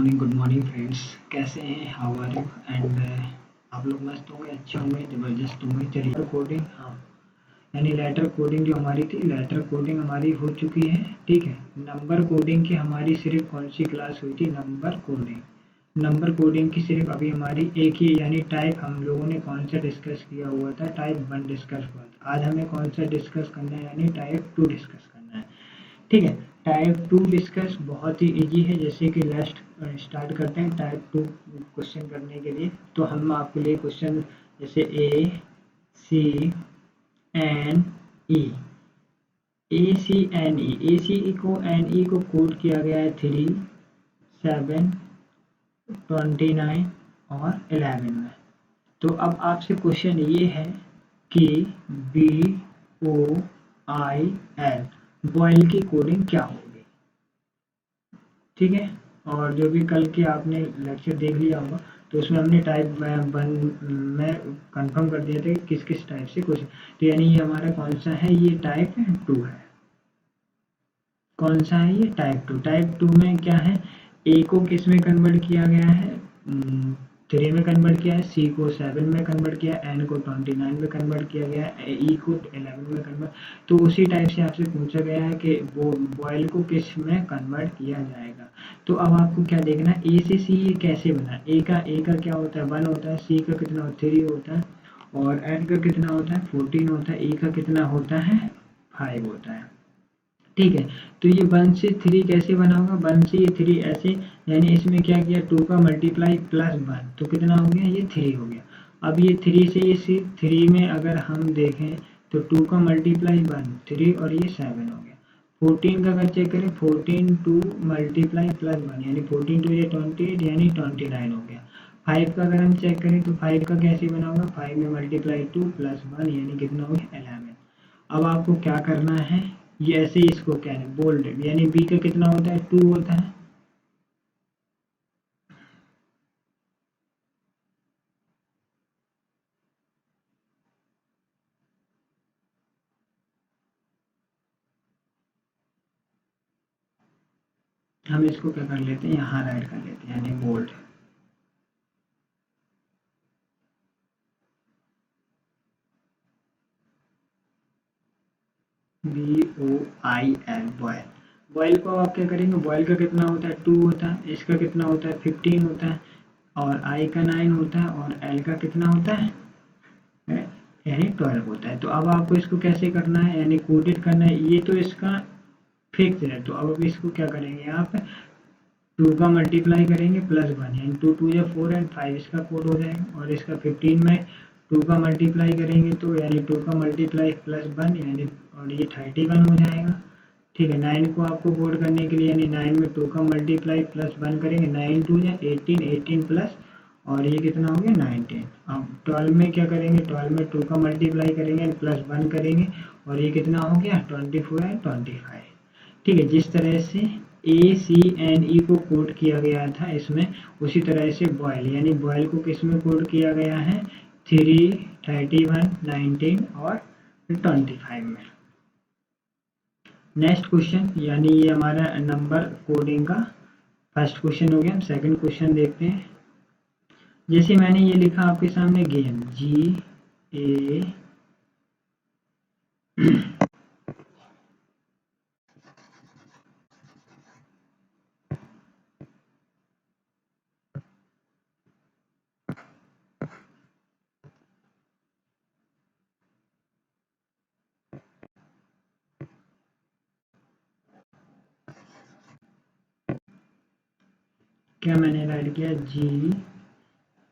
Good morning friends. कैसे हैं? How are you? And आप लोग मस्त होंगे, अच्छे होंगे, ज़बरदस्त होंगे। चलिए कोडिंग, हाँ, यानी लेटर कोडिंग जो हमारी थी, लेटर कोडिंग हमारी हो चुकी है। ठीक है, नंबर कोडिंग की हमारी सिर्फ कौन सी क्लास हुई थी? Number coding. नंबर कोडिंग की सिर्फ अभी हमारी एक ही यानी टाइप हम लोगों ने कौन सा डिस्कस किया हुआ था? टाइप 1 डिस्कस हुआ था। आज हमें कौन सा डिस्कस करना है? यानी टाइप 2 डिस्कस करना है। ठीक है, टाइप 2 डिस्कस बहुत ही इजी है। जैसे कि लास्ट स्टार्ट करते हैं टाइप 2 क्वेश्चन करने के लिए। तो हम आपके लिए क्वेश्चन जैसे ए सी एन ई, ए सी एन ई, ए सी को एन ई को कोड किया गया है 3, 7, 29 और 11 में। तो अब आपसे क्वेश्चन ये है कि B O I L boil की कोडिंग क्या होगी? ठीक है, और जो भी कल के आपने लेक्चर देख लिया होगा तो उसमें हमने टाइप 1 में कंफर्म कर दिया था कि किस किस टाइप से क्वेश्चन। तो यानी ये हमारा कौन सा है? ये टाइप 2 है। कौन सा है ये? टाइप 2। टाइप 2 में क्या है? ए को किस में कन्वर्ट किया गया है? 3 में कन्वर्ट किया है, सी को 7 में कन्वर्ट किया, एन को 29 में कन्वर्ट किया गया है, ई को 11 में कन्वर्ट। तो उसी टाइप से आपसे पूछा गया है कि वो बॉयल को किस में कन्वर्ट किया जाएगा। तो अब आपको क्या देखना है? ए से सी ये कैसे बना? ए का क्या होता है? 1 होता है, सी का कितना? 3 होता है, और एन का कितना होता है? 14 होता है, ई का कितना होता है? 5 होता है। ठीक है, तो ये 1 से 3 कैसे बना होगा? 1 से ये 3 ऐसे, यानी इसमें क्या किया? 2 का मल्टीप्लाई प्लस 1, तो कितना हो गया? ये 3 हो गया। अब ये 3 से ये 3 में अगर हम देखें तो 2 का मल्टीप्लाई 1 3 और ये 7 हो गया। 14 का अगर चेक करें, 14 2 मल्टीप्लाई प्लस 1 यानी 14 2 ये 28 यानी 29 हो गया। 5 का अगर हम चेक करें तो 5 का कैसे बना होगा? 5 में मल्टीप्लाई 2 प्लस 1 यानी कितना हो गया? 11। अब आपको क्या करना है? ये ऐसे ही इसको क्या है? बोल्ड, यानी बी का कितना होता है? 2 होता है। हम इसको क्या कर लेते हैं? यहाँ राइट कर लेते हैं, यानी bold. B O I L, boil. Boil को आप क्या करेंगे? बॉयल का कितना होता है? 2 होता है, इसका कितना होता है? 15 होता है, और आई का 9 होता है, और एल का कितना होता है? यानी 12 होता है। तो अब आपको इसको कैसे करना है? यानी कोडेड करना है। ये तो इसका फिक्स है, तो अब इसको क्या करेंगे? आप 2 का मल्टीप्लाई करेंगे प्लस 1 यानी 2 2 या 4 एंड 5 इसका कोड हो जाएगा, और इसका 15 में 2 का मल्टीप्लाई करेंगे तो यानी 2 का मल्टीप्लाई प्लस 1 यानी, और ये 31 हो जाएगा। ठीक है, 9 को आपको कोड करने के लिए यानी 9 में 2 का मल्टीप्लाई प्लस 1 करेंगे, 9 2 या 18, 18 प्लस, और ये कितना हो गया? 19। अब 12 में क्या करेंगे? 12 में 2 का मल्टीप्लाई करेंगे प्लस 1 करेंगे, और ये कितना हो गया? 24 है 25। ठीक है, जिस तरह से ए सी एन ई को कोड किया गया था इसमें, उसी तरह से बॉयल, यानी बॉयल को किस में कोड किया गया है? 3, 31, 19 और 25 में। नेक्स्ट क्वेश्चन, यानी ये हमारा नंबर कोडिंग का फर्स्ट क्वेश्चन हो गया। हम सेकंड क्वेश्चन देखते हैं। जैसे मैंने ये लिखा आपके सामने, गेम, जी ए क्या मैंने राइट किया? जी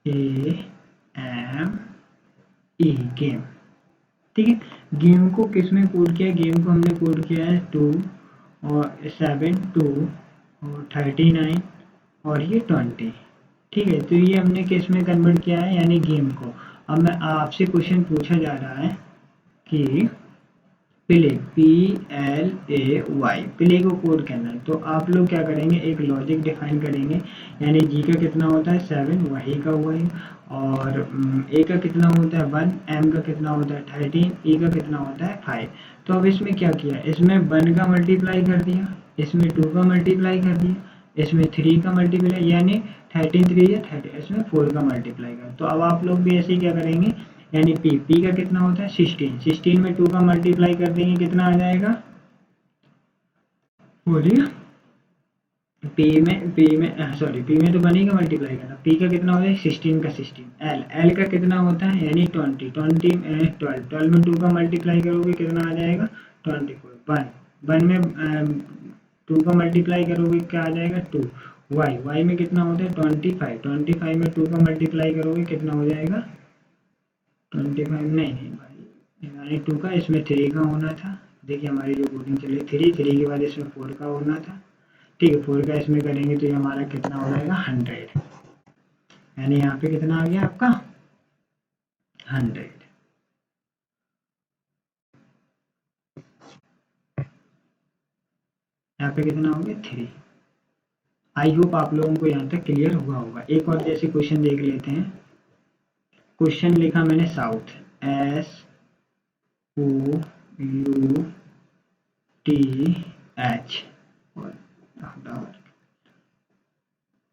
ए एम ई, गेम। ठीक है, गेम को किस में कोड किया? गेम को हमने कोड किया है 2 और 7, 2 और 39 और ये 20। ठीक है, तो ये हमने किस में कन्वर्ट किया है? यानी गेम को। अब मैं आपसे क्वेश्चन पूछा जा रहा है कि प्ले, PLAY, प्ले को कोड करना है। तो आप लोग क्या करेंगे? एक लॉजिक डिफाइन करेंगे, यानी जी का कितना होता है? 7, वही का वही, और ए का कितना होता है? 1, एम का कितना होता है? 13, ई का कितना होता है? 5। तो अब इसमें क्या किया? इसमें 1 का मल्टीप्लाई कर दिया, इसमें 2 का मल्टीप्लाई कर दिया, इसमें 3 का मल्टीप्लाई यानी 13 3 या 30, इसमें 4 का मल्टीप्लाई कर। तो अब आप लोग भी ऐसे ही क्या करेंगे, यानी पी का कितना होता है 16 में 2 का मल्टीप्लाई कर देंगे, कितना आ जाएगा, बोलिए। पी में तो बनेगा मल्टीप्लाई करना। पी का कितना हो जाए 16 का 16, एल का कितना होता है यानी 20 12 में 2 का मल्टीप्लाई करोगे कितना आ जाएगा 24, 1 में 2 का मल्टीप्लाई करोगे क्या आ जाएगा 2, वाई में कितना होता है 25 में 2 का मल्टीप्लाई करोगे कितना हो जाएगा 25, नहीं भाई यानी 2 का, इसमें 3 का होना था। देखिए हमारी जो कोडिंग चली 3 के बाद इसमें 4 का होना था, ठीक है। 4 का इसमें करेंगे तो ये हमारा कितना हो जाएगा 100, यानी यहाँ पे कितना आ गया आपका 100। यहाँ पे कितना हो गया 3। आई होप आप लोगों को यहाँ तक क्लियर हुआ होगा। एक और जैसे क्वेश्चन देख लेते हैं। क्वेश्चन लिखा मैंने साउथ, SOUTH,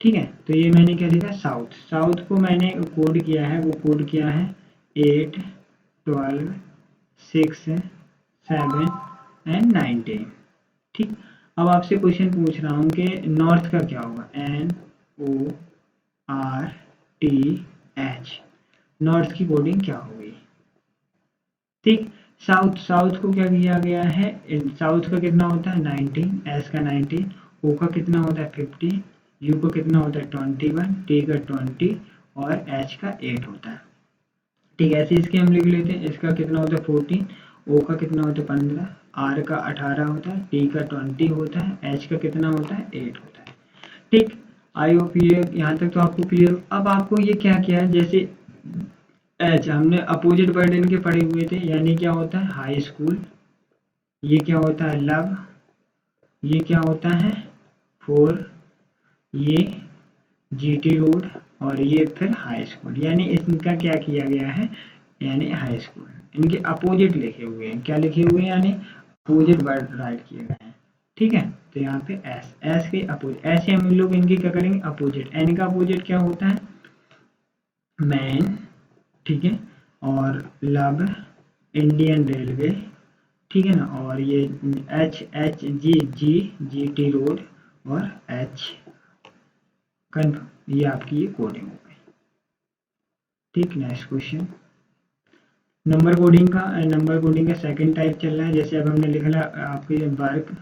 ठीक है। तो ये मैंने क्या लिखा साउथ को मैंने कोड किया है, वो कोड किया है 8 12 6 7 एंड 19, ठीक। अब आपसे क्वेश्चन पूछ रहा हूँ कि नॉर्थ का क्या होगा, NORTH, नॉर्थ की कोडिंग क्या होगी, ठीक। साउथ को क्या किया गया है, साउथ का कितना होता है 19, एस का 19, ओ का कितना होता है 50, यू का कितना होता है 21, टी का 20 और एच का 8 होता है, ठीक है। ऐसे इसके हम लिख लेते हैं। इसका कितना होता है 14, ओ का कितना होता है 15, आर का 18 होता है, टी का 20 होता है, एच का कितना होता है 8 होता है, ठीक। आई होप ये यहाँ तक तो आपको क्लियर। अब आपको ये क्या किया है, जैसे एच हमने अपोजिट वर्ड इनके पढ़े हुए थे, यानी क्या होता है हाई स्कूल, ये क्या होता है लव, ये क्या होता है 4, ये जीटी रोड और ये फिर हाई स्कूल, यानी इनका क्या किया गया है, यानी हाई स्कूल इनके अपोजिट लिखे हुए हैं। क्या लिखे हुए हैं, यानी अपोजिट वर्ड राइट किए गए हैं, ठीक है। तो यहाँ पे एस के अपोजिट, ऐसे हम लोग इनके क्या करेंगे अपोजिट। एन का अपोजिट क्या होता है मैन, ठीक है, और लव इंडियन रेलवे, ठीक है ना, और ये एच जी टी रोड और एच कन्फर्म, ये आपकी ये कोडिंग हो गई, ठीक। नेक्स्ट क्वेश्चन, नंबर कोडिंग का सेकंड टाइप चल रहा है। जैसे अब हमने लिखा आपके वर्क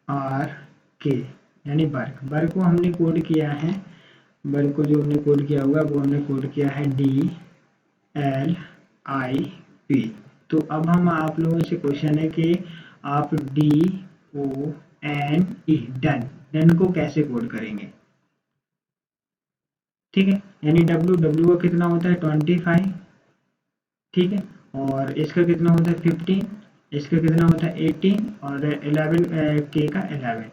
WORK, यानी वर्क को हमने कोड किया है, वर्क को जो हमने कोड किया होगा वो हमने कोड किया है DLIP। तो अब हम आप लोगों से क्वेश्चन है कि आप DONE डन को कैसे कोड करेंगे, ठीक है। यानी W का कितना होता है 25, ठीक है, और इसका कितना होता है 15, इसका कितना होता है 18 और 11 K का 11,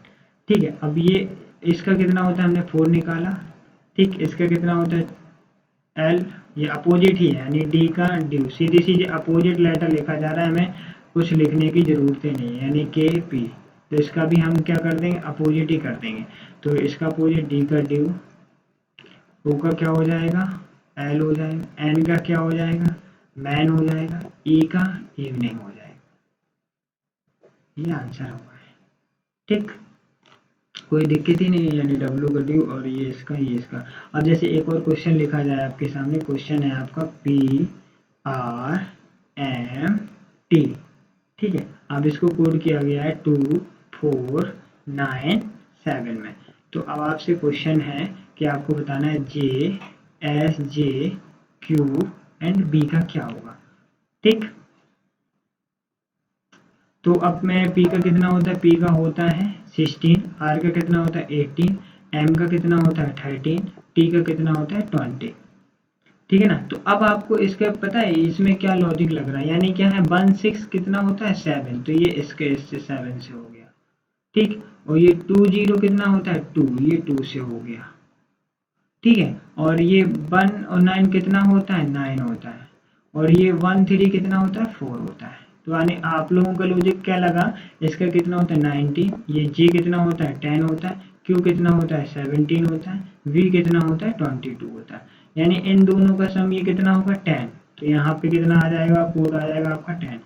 ठीक है। अब ये इसका कितना होता है हमने 4 निकाला, ठीक। इसका कितना होता है L, ये अपोजिट ही है, यानी D का ड्यू, सीधी अपोजिट लेटर लिखा जा रहा है, हमें कुछ लिखने की जरूरत नहीं है, यानी KP। तो इसका भी हम क्या कर देंगे अपोजिट ही कर देंगे। तो इसका अपोजिट D का ड्यू, O का क्या हो जाएगा L हो जाएगा, N का क्या हो जाएगा मैन हो जाएगा, E का इवनिंग हो जाएगा। ये आंसर होगा, ठीक। कोई दिक्कत ही नहीं है, यानी W का ड्यू और ये इसका ये इसका। अब जैसे एक और क्वेश्चन लिखा जाए आपके सामने, क्वेश्चन है आपका PRMT, ठीक है। अब इसको कोड किया गया है 2497 में। तो अब आपसे क्वेश्चन है कि आपको बताना है JSJQ एंड B का क्या होगा, ठीक। तो अब मैं P का कितना होता है, P का होता है 16, R का कितना होता है 18, M का कितना होता है 13, T का कितना होता है 20, ठीक है ना। तो अब आपको इसका पता है इसमें क्या लॉजिक लग रहा है, यानी क्या है 16 कितना होता है 7, तो ये इससे 7 से हो गया, ठीक। और ये 20 कितना होता है 2, ये 2 से हो गया, ठीक है। और ये 1 और 9 कितना होता है, 9 होता है। और ये 1 3 कितना होता है, 4 होता है। तो यानी आप लोगों का लॉजिक क्या लगा, इसका कितना होता है 90, ये J कितना होता है 10 होता है, Q कितना होता है 17 होता है, V कितना होता है 22 होता है। यानी इन दोनों का सम ये कितना होगा 10। तो यहाँ पे कितना आ जाएगा, कोड आ जाएगा आपका 10।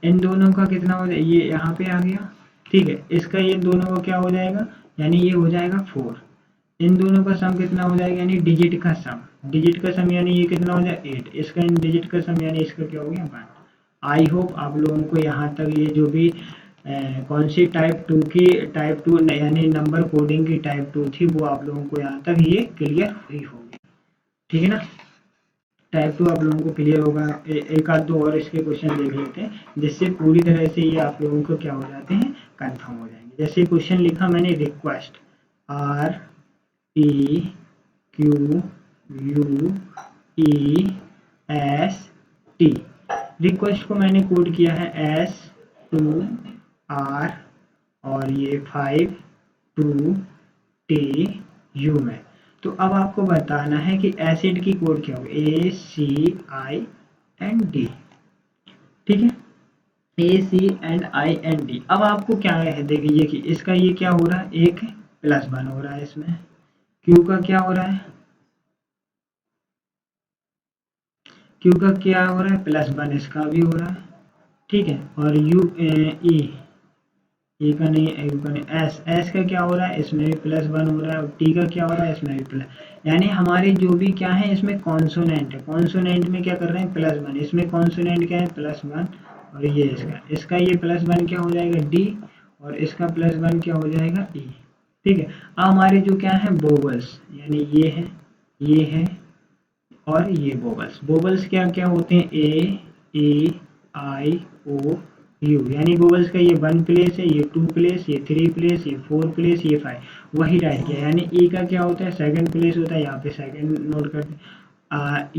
इन दोनों का कितना हो जाएगा, ये यहाँ पे आ गया, ठीक है। इसका ये दोनों का क्या हो जाएगा, यानी ये हो जाएगा 4। इन दोनों का सम कितना हो जाएगा, यानी डिजिट का सम, डिजिट का सम यानी ये कितना हो जाएगा 8, इसका इन डिजिट का सम यानी इसका क्या हो गया 1। आई होप आप लोगों को यहाँ तक ये जो भी कौन सी टाइप 2 की, टाइप 2 यानी नंबर कोडिंग की टाइप 2 थी, वो आप लोगों को यहाँ तक ये क्लियर हुई होगी, ठीक है ना। टाइप 2 आप लोगों को क्लियर होगा। एक आध दो और इसके क्वेश्चन देख लेते हैं, जिससे पूरी तरह से ये आप लोगों को क्या हो जाते हैं, कंफर्म हो जाएंगे। जैसे क्वेश्चन लिखा मैंने, रिक्वेस्ट REQUEST, रिक्वेस्ट को मैंने कोड किया है S2R और ये 5 2TU में। तो अब आपको बताना है कि एसिड की कोड क्या होगी, ACIND, ठीक है, ACIND। अब आपको क्या है, देखिए कि इसका ये क्या हो रहा है, एक +1 हो रहा है, इसमें Q का क्या हो रहा है, Q का क्या हो रहा है +1, इसका भी हो रहा है, ठीक है। और E का नहीं, U का नहीं, S का क्या हो रहा है, इसमें भी +1 हो रहा है। और T का क्या हो रहा है, इसमें भी प्लस, यानी हमारे जो भी क्या है इसमें कॉन्सोनेंट है, कॉन्सोनेंट में क्या कर रहे हैं +1, इसमें कॉन्सोनेंट क्या है +1। और ये इसका ये +1 क्या हो जाएगा D, और इसका +1 क्या हो जाएगा E, ठीक है। अब हमारे जो क्या है वोवल्स, यानी ये है और ये वोवल्स, वोवल्स क्या क्या होते हैं, A E I O U, यानी वोवल्स का ये 1 प्लेस है, ये 2 प्लेस, ये 3 प्लेस, ये 4 प्लेस, ये 5, वही राइट किया। यानी E का क्या होता है सेकंड प्लेस होता है, यहाँ पे सेकंड नोट करते।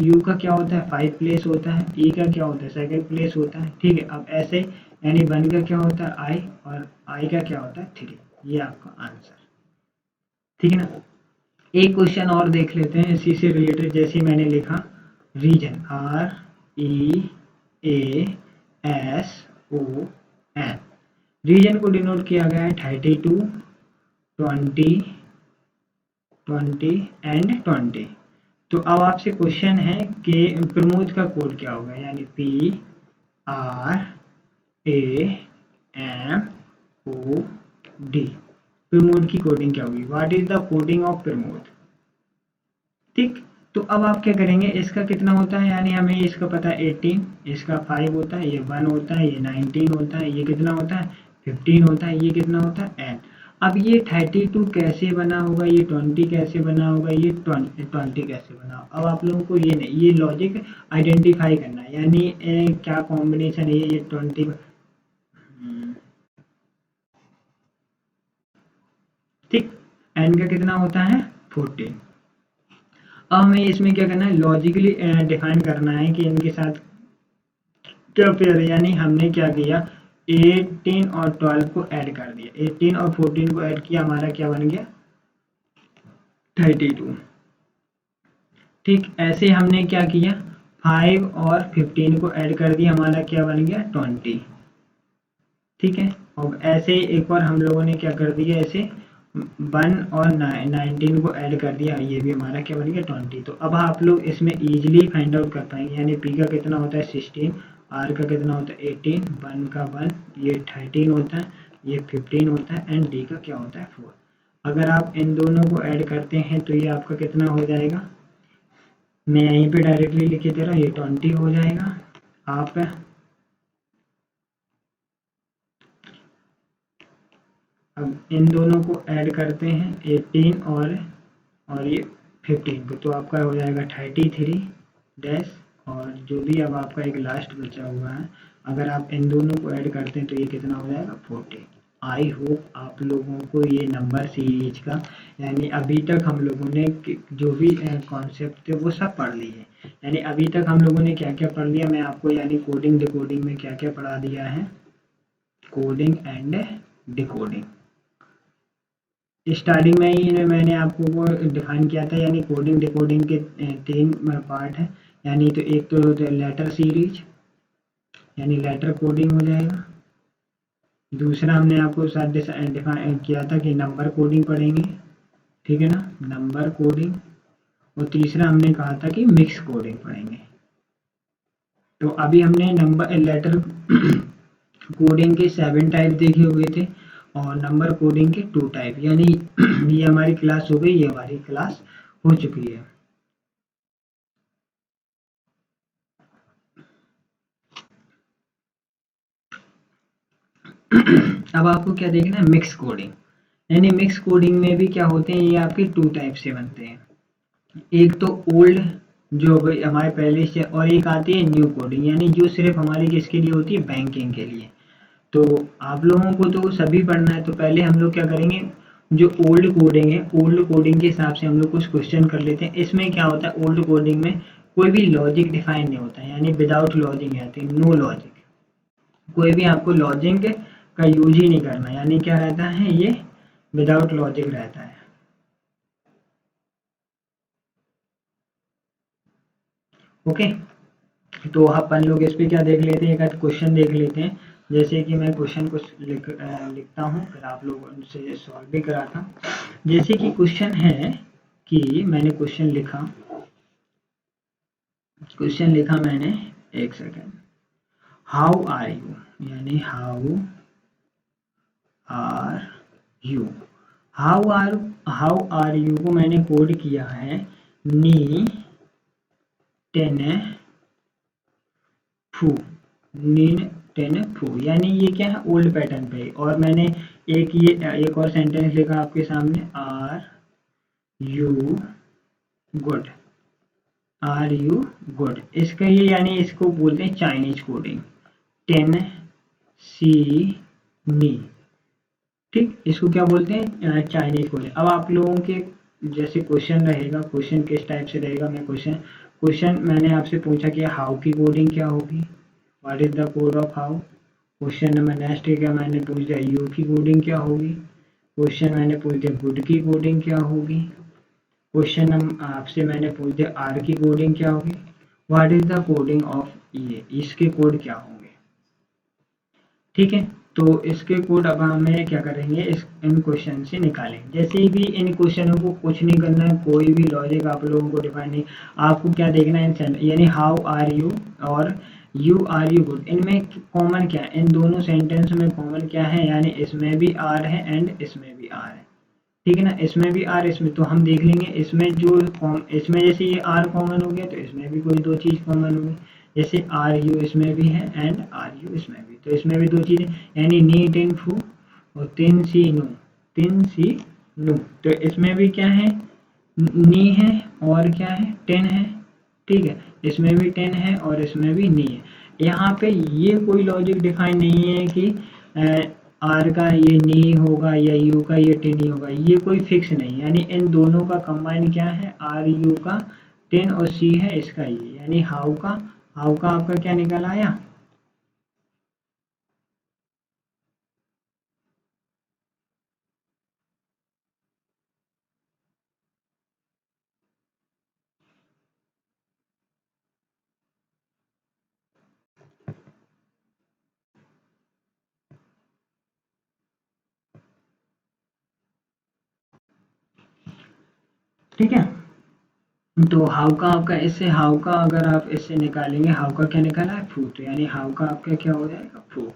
U का क्या होता है 5 प्लेस होता है, E का क्या होता है सेकंड प्लेस होता है, ठीक है। अब ऐसे यानी 1 का क्या होता है I, और I का क्या होता है 3, ये आपका आंसर, ठीक है ना। एक क्वेश्चन और देख लेते हैं इसी से रिलेटेड, जैसे मैंने लिखा रीजन REASON, रीजन को डिनोट किया गया है 32, 20, 20 एंड 20। तो अब आपसे क्वेश्चन है कि प्रमोद का कोड क्या होगा, यानी PRAMOD, प्रमोद की कोडिंग क्या होगी, what is the coding of Pramod, ठीक। तो अब आप क्या करेंगे, इसका कितना होता है, यानी हमें इसका पता है 18, इसका 5 होता है, ये 1 होता है, ये 19 होता है, ये कितना होता है 15 होता है, ये कितना होता है n। अब ये 32 कैसे बना होगा, ये 20 कैसे बना होगा, ये 20 कैसे बना होगा। अब आप लोगों को ये नहीं, ये लॉजिक आइडेंटिफाई करना है, यानी क्या कॉम्बिनेशन है ये 20, ठीक। n का कितना होता है 14। अब हमें इसमें क्या करना है, लॉजिकली डिफाइन करना है कि इनके साथ क्या पेयर है। यानी हमने क्या किया, 18 और 12 को ऐड कर दिया, 18 और 14 को ऐड किया, हमारा क्या बन गया 32, ठीक। ऐसे हमने क्या किया, 5 और 15 को ऐड कर दिया, हमारा क्या बन गया 20, ठीक है। और ऐसे एक और हम लोगों ने क्या कर दिया, ऐसे 1 और 19 को ऐड कर दिया, ये भी हमारा क्या बन गया 20। तो अब आप लोग इसमें इजीली फाइंड आउट कर पाएंगे, यानी P का कितना होता है 16, R का कितना होता है 18, 1 का 1, ये 13 होता है, ये 15 होता है, एंड D का क्या होता है 4। अगर आप इन दोनों को ऐड करते हैं तो ये आपका कितना हो जाएगा, मैं यहीं पे डायरेक्टली लिख दे रहा हूँ, ये 20 हो जाएगा। आप अब इन दोनों को ऐड करते हैं 18 और ये 15 को, तो आपका हो जाएगा 33 डैश, और जो भी अब आपका एक लास्ट बचा हुआ है, अगर आप इन दोनों को ऐड करते हैं तो ये कितना हो जाएगा 40। आई होप आप लोगों को ये नंबर सीरीज का, यानी अभी तक हम लोगों ने जो भी कॉन्सेप्ट थे वो सब पढ़ लिए। यानी अभी तक हम लोगों ने क्या क्या पढ़ लिया, मैं आपको यानी कोडिंग डिकोडिंग में क्या क्या पढ़ा दिया है, कोडिंग एंड डिकोडिंग, स्टार्टिंग में ही मैंने आपको वो डिफाइन किया था, यानी कोडिंग डिकोडिंग के 3 पार्ट है। यानी तो एक तो लेटर सीरीज यानी लेटर कोडिंग हो जाएगा। दूसरा हमने आपको साथ डिफाइन किया था कि नंबर कोडिंग पढ़ेंगे, ठीक है ना, नंबर कोडिंग। और तीसरा हमने कहा था कि मिक्स कोडिंग पढ़ेंगे। तो अभी हमने नंबर लेटर कोडिंग के 7 टाइप देखे हुए थे और नंबर कोडिंग के 2 टाइप, यानी ये हमारी क्लास हो गई, ये हमारी क्लास हो चुकी है। अब आपको क्या देखना है, मिक्स कोडिंग। यानी मिक्स कोडिंग में भी क्या होते हैं, ये आपके 2 टाइप से बनते हैं। एक तो ओल्ड जो हमारे पहले से, और एक आती है न्यू कोडिंग, यानी जो सिर्फ हमारी किसके लिए होती है, बैंकिंग के लिए। तो आप लोगों को तो सभी पढ़ना है, तो पहले हम लोग क्या करेंगे, जो ओल्ड कोडिंग है, ओल्ड कोडिंग के हिसाब से हम लोग कुछ क्वेश्चन कर लेते हैं। इसमें क्या होता है, ओल्ड कोडिंग में कोई भी लॉजिक डिफाइन नहीं होता, यानी विदाउट लॉजिक आती है, नो लॉजिक। कोई भी आपको लॉजिक का यूज ही नहीं करना, यानी क्या रहता है, ये विदाउट लॉजिक रहता है। ओके, तो अपन लोग इस पे क्या देख लेते हैं, एक क्वेश्चन देख लेते हैं। जैसे कि मैं क्वेश्चन को लिखता हूँ, फिर आप लोग उनसे सॉल्व भी कराता हूँ। जैसे कि क्वेश्चन है कि मैंने क्वेश्चन लिखा मैंने, एक सेकेंड, हाउ आर यू, यानी how are you, how are you को मैंने कोड किया है नी 10 फू, नीन 10 फू, यानी ये क्या है, ओल्ड पैटर्न पे। और मैंने एक और सेंटेंस लिखा आपके सामने, are you good, are you good. इसका ये यानी इसको बोलते हैं चाइनीज कोडिंग, 10 सी नी, ठीक, इसको क्या बोलते हैं, चाइनीज कोडिंग। अब आप लोगों के जैसे क्वेश्चन रहेगा, क्वेश्चन किस टाइप से रहेगा, मैं क्वेश्चन मैंने आपसे पूछा कि हाउ की कोडिंग क्या होगी, what is the code of how. Question number next क्या मैंने पूछ दिया, यू की कोडिंग क्या होगी। क्वेश्चन मैंने पूछ दिया गुड की कोडिंग क्या होगी। क्वेश्चन आपसे मैंने पूछ दिया आर की कोडिंग क्या होगी, what is the coding of ये, इसके कोड क्या होंगे, ठीक है। तो इसके कोड अब हमें क्या करेंगे, इन क्वेश्चन से निकालेंगे। जैसे भी इन क्वेश्चनों को कुछ नहीं करना है, कोई भी लॉजिक आप लोगों को डिफाइन नहीं, आपको क्या देखना है, यानी हाउ आर यू और यू आर यू गुड, इनमें कॉमन क्या है, इन दोनों सेंटेंस में कॉमन क्या है, यानी इसमें भी आर है एंड इसमें भी आर है, ठीक है ना, इसमें भी आर, इसमें तो हम देख लेंगे, इसमें जो इसमें जैसे ये आर कॉमन हो गया, तो इसमें भी कोई 2 चीज कॉमन होगी। जैसे आर यू इसमें भी है एंड आर यू इसमें भी, तो इसमें भी 2 चीजें, यानी नी 10 फू और 10 सी नो, 10 सी नो, तो इसमें भी क्या है, नी है और क्या है, 10 है, ठीक है, इसमें भी 10 है और इसमें भी नी है। यहाँ पे ये कोई लॉजिक डिफाइन नहीं है कि आर का ये नी होगा या यू का ये 10 होगा, ये कोई फिक्स नहीं, यानी इन दोनों का कंबाइन क्या है, आर यू का 10 और सी है इसका ये, यानी हाउ का आपका क्या निकल आया, ठीक है। तो हाउ का आपका इससे, हाउ का अगर आप इससे निकालेंगे, हाउ का क्या निकाला है, फू, तो यानी हाउ का आपका क्या हो जाएगा, फू।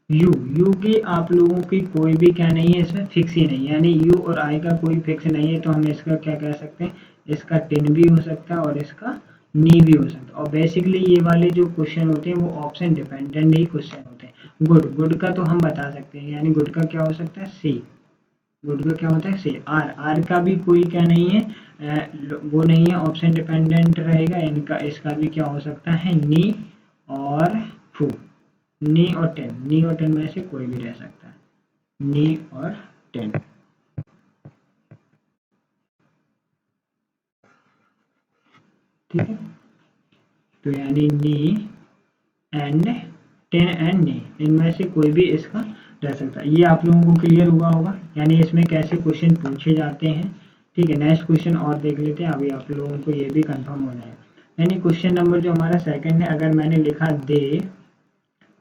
यू की आप लोगों की कोई भी क्या नहीं है, इसमें फिक्स ही नहीं है, यानी यू और आई का कोई फिक्स नहीं है, तो हम इसका क्या कह सकते हैं, इसका 10 भी हो सकता है और इसका नी भी हो सकता है। और बेसिकली ये वाले जो क्वेश्चन होते हैं वो ऑप्शन डिपेंडेंट ही क्वेश्चन होते हैं। गुड का तो हम बता सकते हैं, यानी गुड का क्या हो सकता है, सी, गुड का क्या होता है, सी। आर का भी कोई क्या नहीं है, वो नहीं है, ऑप्शन डिपेंडेंट रहेगा, इनका इसका भी क्या हो सकता है, नी और फू, नी और 10, नी और 10 में से कोई भी रह सकता है, नी और 10, ठीक है। तो यानी नी एंड 10 एंड नी, इनमें से कोई भी इसका रह सकता है। ये आप लोगों को क्लियर हुआ होगा, यानी इसमें कैसे क्वेश्चन पूछे जाते हैं। ठीक है, नेक्स्ट क्वेश्चन और देख लेते हैं, अभी आप लोगों को ये भी कंफर्म हो जाएगा। यानी क्वेश्चन नंबर जो हमारा सेकंड है, अगर मैंने लिखा दे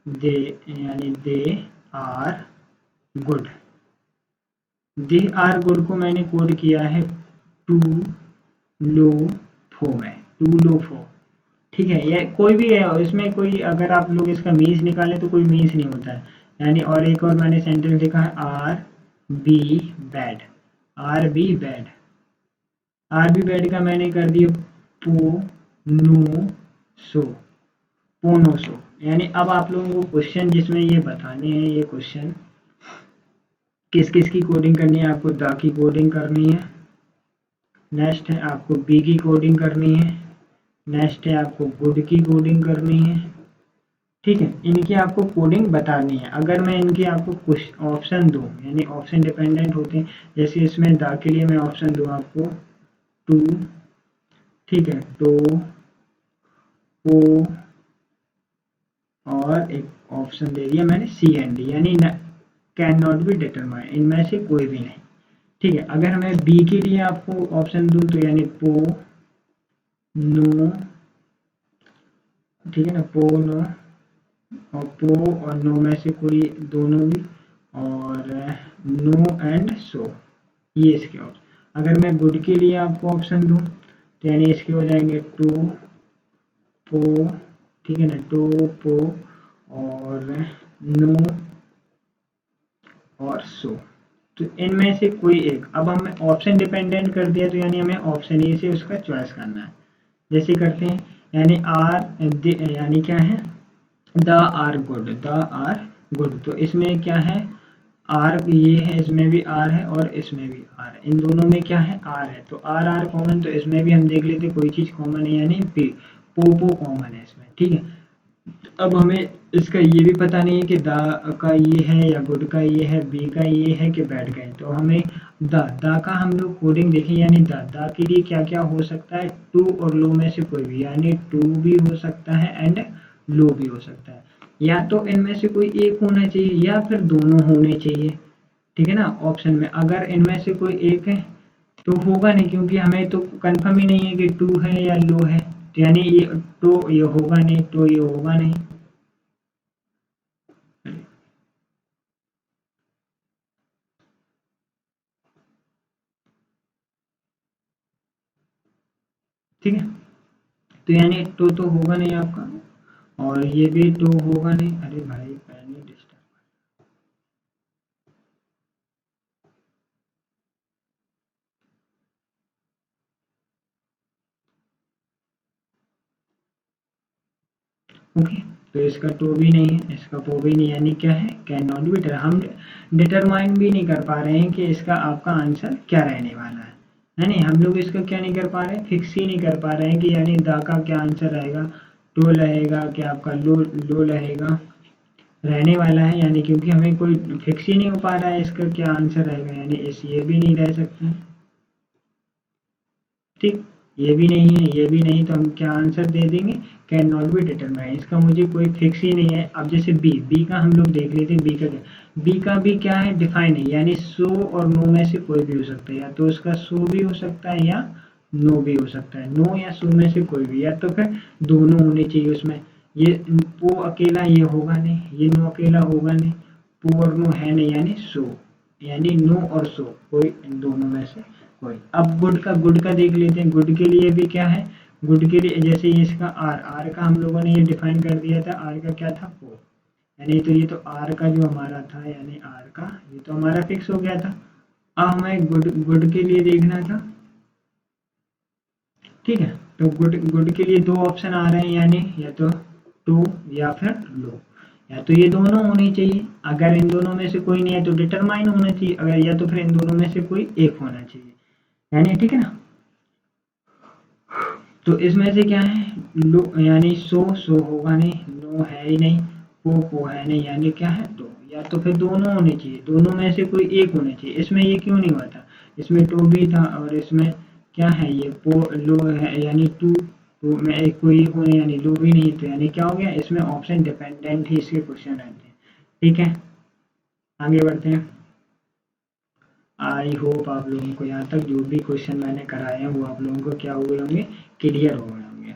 यानी they are good, they are good को मैंने कोड किया है टू लो फो में, टू लो फो। ठीक है, ये कोई भी है इसमें, कोई अगर आप लोग इसका मीन्स निकालें तो कोई मीन्स नहीं होता है। यानी और एक और मैंने सेंटेंस लिखा है R be bad, R be bad, R be bad का मैंने कर दिया पो नो सो, पोनो सो। यानी अब आप लोगों को क्वेश्चन जिसमें ये बताने हैं, ये क्वेश्चन किस किस की कोडिंग करनी है। आपको द की कोडिंग करनी है, नेक्स्ट है आपको बी की कोडिंग करनी है, नेक्स्ट है आपको गुड की कोडिंग करनी है। ठीक है, इनकी आपको कोडिंग बतानी है। अगर मैं इनकी आपको कुछ ऑप्शन दूं, यानी ऑप्शन डिपेंडेंट होते हैं, जैसे इसमें द के लिए मैं ऑप्शन दूं आपको टू, ठीक है, तो ओ, और एक ऑप्शन दे दिया मैंने सी एंड डी, यानी कैन नॉट बी डिटरमाइन, इनमें से कोई भी नहीं। ठीक है, अगर मैं बी के लिए आपको ऑप्शन दूं तो यानी पो नो, ठीक है ना, पो नो, और पो और नो में से कोई दोनों भी, और नो एंड सो, ये इसके ऑप्शन। अगर मैं गुड के लिए आपको ऑप्शन दूं तो यानी इसके हो जाएंगे टू पो, ठीक है ना, टू पो और नो और सो, तो इनमें से कोई एक। अब हमें ऑप्शन डिपेंडेंट कर दिया तो यानी हमें ऑप्शन ए से उसका चॉइस करना है। जैसे करते हैं, यानी आर यानी क्या है, the are good, the are good, तो इसमें क्या है, आर ये है, इसमें भी आर है और इसमें भी आर है, इन दोनों में क्या है, आर है, तो आर आर कॉमन, तो इसमें भी हम देख लेते कोई चीज कॉमन है, यानी पी, पोपो कॉमन है इसमें। ठीक है, अब हमें इसका ये भी पता नहीं है कि द का ये है या गुड का ये है, बी का ये है कि बैड का है, तो हमें द का हम लोग कोडिंग देखें, यानी द के लिए क्या क्या हो सकता है, टू और लो में से कोई भी, यानी टू भी हो सकता है एंड लो भी हो सकता है, या तो इनमें से कोई एक होना चाहिए या फिर दोनों होने चाहिए। ठीक है ना, ऑप्शन में अगर इनमें से कोई एक है तो होगा नहीं, क्योंकि हमें तो कंफर्म ही नहीं है कि टू है या लो है, तो यानी ये तो ये होगा नहीं, तो ये होगा नहीं। ठीक है, तो यानी तो होगा नहीं आपका, और ये भी तो होगा नहीं। अरे भाई पैन ही डिस्टर्ब, ओके, तो इसका टू भी नहीं है, इसका पो भी नहीं, यानी क्या है, कैन नॉट बी, हम डिटरमाइन भी नहीं कर पा रहे हैं कि इसका आपका आंसर क्या रहने वाला है। यानी हम लोग इसको क्या नहीं कर पा रहे हैं, फिक्स ही नहीं कर पा रहे हैं कि यानी दा का क्या आंसर रहेगा, टू रहेगा कि आपका लो लो रहेगा, रहने वाला है, यानी क्योंकि हमें कोई फिक्स ही नहीं हो पा रहा है इसका क्या आंसर रहेगा, यानी इस ये भी नहीं रह सकता। ठीक, ये भी नहीं है, ये भी नहीं, तो हम क्या आंसर दे देंगे, कैन नॉट बी डिटरमाइन, इसका मुझे कोई फिक्स ही नहीं है। अब जैसे बी का हम लोग देख लेते हैं, बी का क्या, बी का भी क्या है, डिफाइन है, यानी सो और नो में से कोई भी हो सकता है, या तो उसका सो भी हो सकता है या नो भी हो सकता है, नो या सो में से कोई भी, या तो फिर दोनों होने चाहिए उसमें। ये पो अकेला ये होगा नहीं, ये नो अकेला होगा नहीं, पो और नो है नहीं, यानी सो, यानी नो और सो, कोई इन दोनों में से कोई। अब गुड का देख लेते हैं, गुड के लिए भी क्या है, गुड के लिए जैसे ये इसका आर, आर का हम लोगों ने ये डिफाइन कर दिया था, आर का क्या था, पो, यानी तो ये तो आर का जो हमारा था, यानी आर का ये तो हमारा फिक्स हो गया था। अब हमें गुड के लिए देखना था। ठीक है, तो गुड के लिए दो ऑप्शन आ रहे हैं, यानी या तो टू या फिर लो, या तो ये दोनों होने चाहिए, अगर इन दोनों में से कोई नहीं है तो डिटरमाइन होना चाहिए, अगर या तो फिर इन दोनों में से कोई एक होना चाहिए, यानी ठीक है ना। तो इसमें से क्या है, लो यानी सो होगा नहीं, नो है ही नहीं, पो है नहीं, यानी क्या है, तो या तो फिर दोनों होने चाहिए, दोनों में से कोई एक होने चाहिए। इसमें ये क्यों नहीं हुआ था, इसमें टू भी था और इसमें क्या है, ये पो लो है, यानी टू में एक कोई एक होने, यानी लो भी नहीं, तो यानी क्या हो गया, इसमें ऑप्शन डिपेंडेंट ही इसके क्वेश्चन रहते हैं। ठीक है, आगे बढ़ते हैं। आई होप आप लोगों को यहाँ तक जो भी क्वेश्चन मैंने कराए हैं वो आप लोगों को क्या हुए होंगे, क्लियर हो गए होंगे।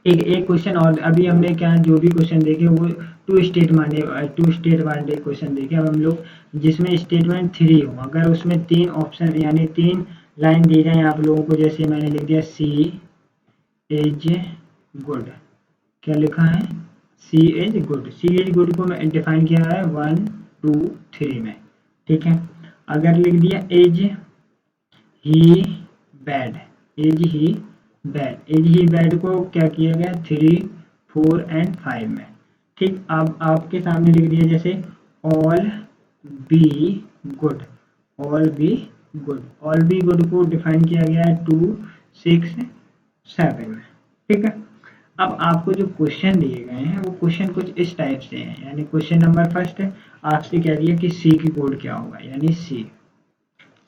एक एक क्वेश्चन और अभी हमने क्या जो भी क्वेश्चन देखे वो टू स्टेट वाले क्वेश्चन देखे। अब हम लोग जिसमें स्टेटमेंट 3 हो, अगर उसमें 3 ऑप्शन यानी 3 लाइन दी जाए आप लोगों को, जैसे मैंने लिख दिया सी इज गुड, क्या लिखा है, C is good. C is good को मैं डिफाइन किया है 1 2 3 में, ठीक है। अगर लिख दिया is he bad, is he bad, is he bad को क्या किया गया 3 4 एंड 5 में, ठीक। अब आपके सामने लिख दिया जैसे all be good, all be good, all be good को डिफाइन किया गया है 2 6 7 में, ठीक है। अब आपको जो क्वेश्चन दिए गए हैं वो क्वेश्चन कुछ इस टाइप से हैं, यानी क्वेश्चन नंबर फर्स्ट है, आपसे कह दिया कि सी की कोड क्या होगा, यानी सी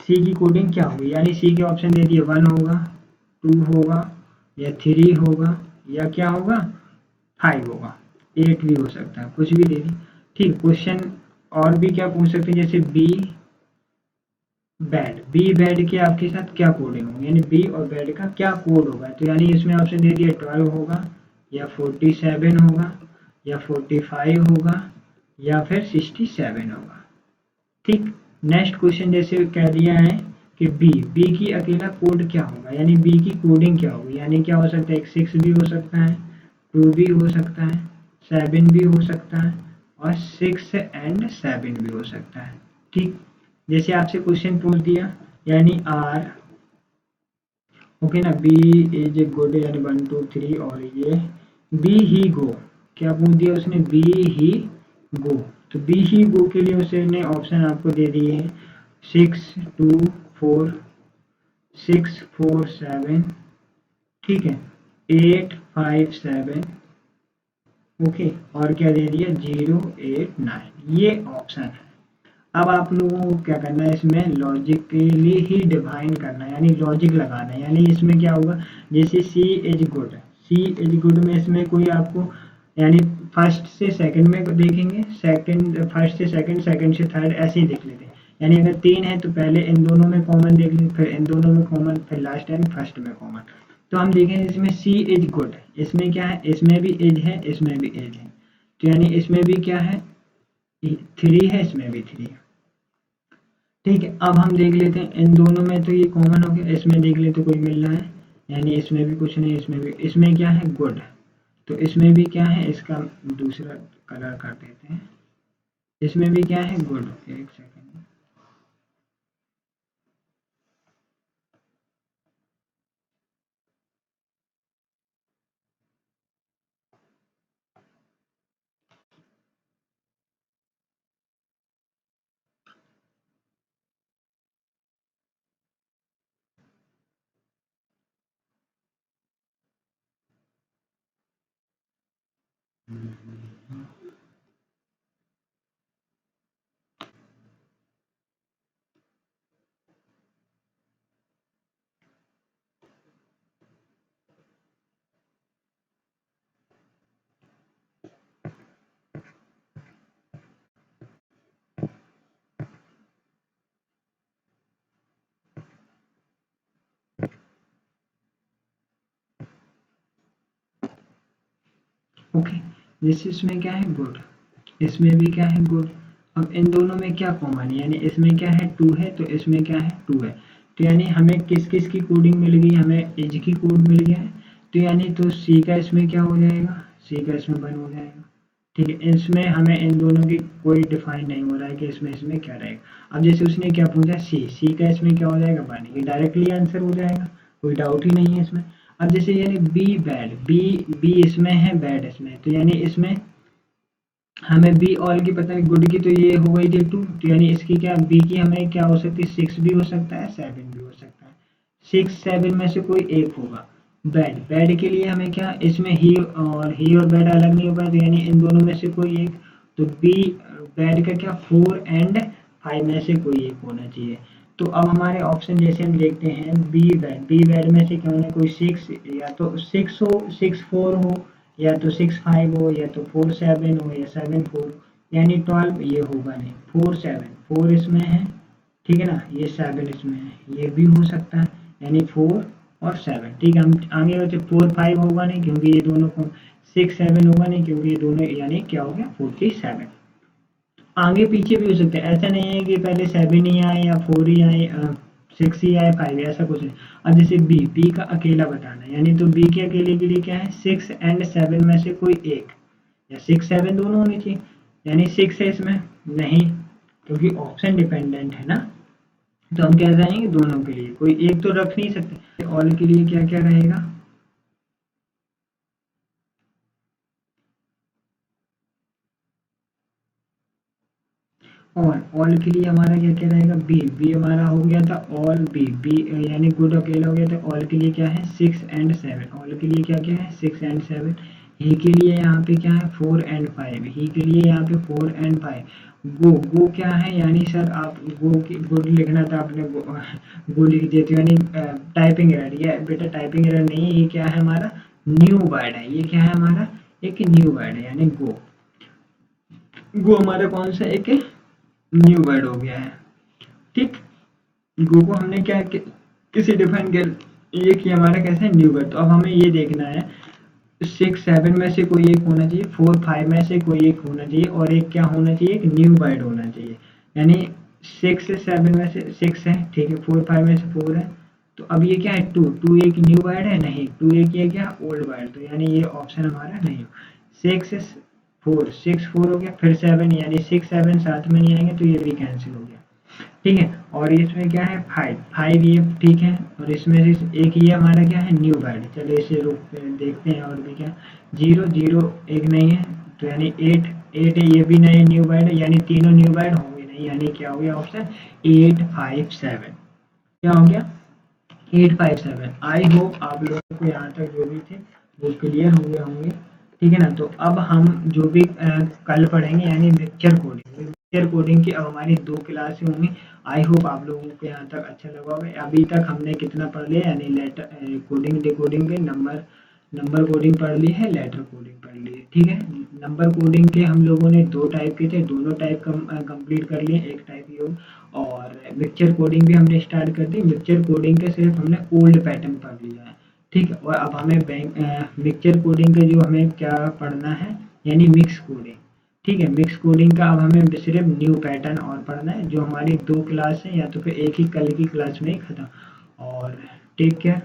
की कोडिंग क्या होगी, यानी सी के ऑप्शन दे दिए 1 होगा, 2 होगा, या 3 होगा, या क्या होगा 5 होगा, 8 भी हो सकता है, कुछ भी दे दी, ठीक। क्वेश्चन और भी क्या पूछ सकते हैं, जैसे बी बैड के आपके साथ क्या कोडिंग होगी, यानी बी और बैड का क्या कोड होगा, तो यानी इसमें ऑप्शन दे दिया 12 होगा, या 47 होगा, या 45 होगा, या फिर 67 होगा, ठीक। नेक्स्ट क्वेश्चन जैसे कह दिया है कि बी की अकेला कोड क्या होगा, यानी बी की कोडिंग क्या होगी, यानी क्या हो सकता है, एक 6 भी हो सकता है, 2 भी हो सकता है, 7 भी हो सकता है, और 6 एंड 7 भी हो सकता है, ठीक। जैसे आपसे क्वेश्चन पूछ दिया, यानी आर ओके ना, बी इज ए गुड, यानी 1 2 3, और ये बी ही गो, क्या पूछ दिया उसने, बी ही गो, तो बी ही गो के लिए उसने ऑप्शन आपको दे दिए हैं 6 2 4 6 4 7, ठीक है, 8 5 7, ओके, और क्या दे दिया 0 8 9, ये ऑप्शन है। अब आप लोगों को क्या करना है, इसमें लॉजिकली ही डिफाइन करना है, यानी लॉजिक लगाना है, यानी इसमें क्या होगा, जैसे C is good, C is good में इसमें कोई आपको यानी फर्स्ट से सेकंड में देखेंगे, सेकंड फर्स्ट से सेकंड, सेकंड से थर्ड, ऐसे ही देख लेते हैं, यानी अगर 3 है तो पहले इन दोनों में कॉमन देख लें, फिर इन दोनों में कॉमन, फिर लास्ट टाइम फर्स्ट में कॉमन। तो हम देखें इसमें सी इज गुड, इसमें क्या है, इसमें भी इज है, इसमें भी इज है, तो यानी इसमें भी क्या है 3 है, इसमें भी 3 है, ठीक है। अब हम देख लेते हैं इन दोनों में, तो ये कॉमन हो गया, इसमें देख लेते तो कोई मिल रहा है, यानी इसमें भी कुछ नहीं, इसमें भी, इसमें क्या है गुड, तो इसमें भी क्या है, इसका दूसरा कलर कर देते हैं, इसमें भी क्या है गुड, एक सेकंड, ओके, जैसे इसमें क्या है गुड, इसमें भी क्या है गुड। अब इन दोनों में क्या कॉमन है, यानी इसमें क्या है 2 है, तो इसमें क्या है 2 है, तो यानी हमें किस किस की कोडिंग मिल गई, हमें एज की कोड मिल गया है, तो यानी तो सी का इसमें क्या हो जाएगा, सी का इसमें 1 हो जाएगा, ठीक है। इसमें हमें इन दोनों की कोई डिफाइन नहीं हो रहा है कि इसमें क्या रहेगा। अब जैसे उसने क्या पूछा सी का इसमें क्या हो जाएगा 1, ये डायरेक्टली आंसर हो जाएगा, कोई डाउट ही नहीं है इसमें। अब जैसे यानी बी बैड, बी इसमें है, बैड इसमें, तो यानी इसमें हमें बी ऑल की पता है, गुड की तो ये हो गई थी 2, तो यानी इसकी क्या बी की हमें क्या हो सकती है 6 भी हो सकता है, 7 भी हो सकता है, 6 7 में से कोई एक होगा। बैड के लिए हमें क्या, इसमें ही और बैड अलग नहीं होगा, तो यानी इन दोनों में से कोई एक, तो बी बैड का क्या 4 एंड 5 में से कोई एक होना चाहिए। तो अब हमारे ऑप्शन जैसे हम देखते हैं बी बैड में से क्या होना, कोई 6, या तो 6 हो, 6 4 हो, या तो 6 5 हो, या तो 4 7 हो, या 7 4, यानी 12 ये होगा नहीं, 4 7 4 इसमें है, ठीक है ना, ये 7 इसमें है, ये भी हो सकता है, यानी 4 और 7, ठीक है। हम आगे बचे 4 5 होगा नहीं क्योंकि ये दोनों को, 6 7 होगा नहीं क्योंकि ये दोनों, यानी क्या हो गया 47। आगे पीछे भी हो सकता है, ऐसा नहीं है कि पहले 7 ही आए या 4 ही आए, 6 ही आए 5, ऐसा कुछ नहीं। अब जैसे बी का अकेला बताना है, यानी तो बी के अकेले के लिए क्या है, 6 एंड 7 में से कोई एक, या 6 7 दोनों होने चाहिए, यानी 6 है इसमें नहीं, क्योंकि ऑप्शन डिपेंडेंट है ना, तो हम क्या जाएंगे दोनों के लिए, कोई एक तो रख नहीं सकते। ऑल के लिए क्या क्या रहेगा, ऑल के लिए हमारा क्या क्या रहेगा, बी बी हमारा हो गया था ऑल बी बी, यानी गुड अकेला हो गया था। ऑल के लिए क्या है 6 एंड 7, ऑल के लिए क्या क्या है 6 एंड 7। ही के लिए यहाँ पे क्या है 4 एंड 5, ही के लिए यहाँ पे 4 एंड 5। गो गो क्या है, यानी सर आप गो की गुड लिखना था आपने, गो लिख दिए थे, यानी टाइपिंग एरर, ये बेटा टाइपिंग एरर नहीं है, ये क्या है हमारा न्यू वर्ड है, ये क्या है हमारा एक न्यू वर्ड है, यानी गो। गो हमारा कौन सा एक न्यू वर्ड हो गया है, ठीक। गो को हमने क्या किसी डिफाइन कर, ये कि हमारा कैसा है न्यू वर्ड। तो अब हमें ये देखना है 6 7 में से कोई एक होना चाहिए, 4 5 में से कोई एक होना चाहिए, और एक क्या होना चाहिए, एक न्यू वर्ड होना चाहिए। यानी 6 से 7 में से 6 है, ठीक है, 4 5 में से 4 है, तो अब ये क्या है 2 2 एक न्यू वर्ड है नहीं, 2 एक ये क्या ओल्ड वर्ड, तो यानी ये ऑप्शन हमारा नहीं हो। 6 6 4 हो गया, फिर 7, यानी 6 7 साथ में नहीं आएंगे तो ये भी कैंसिल हो गया, ठीक है। और इसमें क्या है 5 5 ये ठीक है, और इसमें से एक ये हमारा क्या है न्यू वर्ड, चलो इसे रोक देखते हैं। और भी क्या 0 0 एक नहीं है, तो यानी 8 8 है, ये भी नहीं न्यू वर्ड है, यानी तीनों न्यू वर्ड होंगे नहीं, यानी क्या हो गया ऑप्शन 8 5 7, क्या हो गया 857। आई होप आप लोगों को यहाँ तक जो भी थे वो क्लियर हो गए होंगे, ठीक है ना। तो अब हम जो भी कल पढ़ेंगे, यानी मिक्सचर कोडिंग की अब हमारी 2 क्लासें होंगी। आई होप आप लोगों को यहाँ तक अच्छा लगा होगा। अभी तक हमने कितना पढ़ लिया, यानी लेटर कोडिंग डिकोडिंग के नंबर नंबर कोडिंग पढ़ ली है, लेटर कोडिंग पढ़ ली है, ठीक है। नंबर कोडिंग के हम लोगों ने 2 टाइप के थे, दोनों टाइप कंप्लीट कर लिए, एक टाइप ये हो। और मिक्सचर कोडिंग भी हमने स्टार्ट कर दी। मिक्सचर कोडिंग के सिर्फ हमने ओल्ड पैटर्न पढ़ लिया है, ठीक है। और अब हमें मिक्सचर कोडिंग के जो हमें क्या पढ़ना है, यानी मिक्स कोडिंग, ठीक है। मिक्स कोडिंग का अब हमें सिर्फ न्यू पैटर्न और पढ़ना है, जो हमारी 2 क्लास है, या तो फिर एक ही कल की क्लास में ही खत्म। और टेक केयर।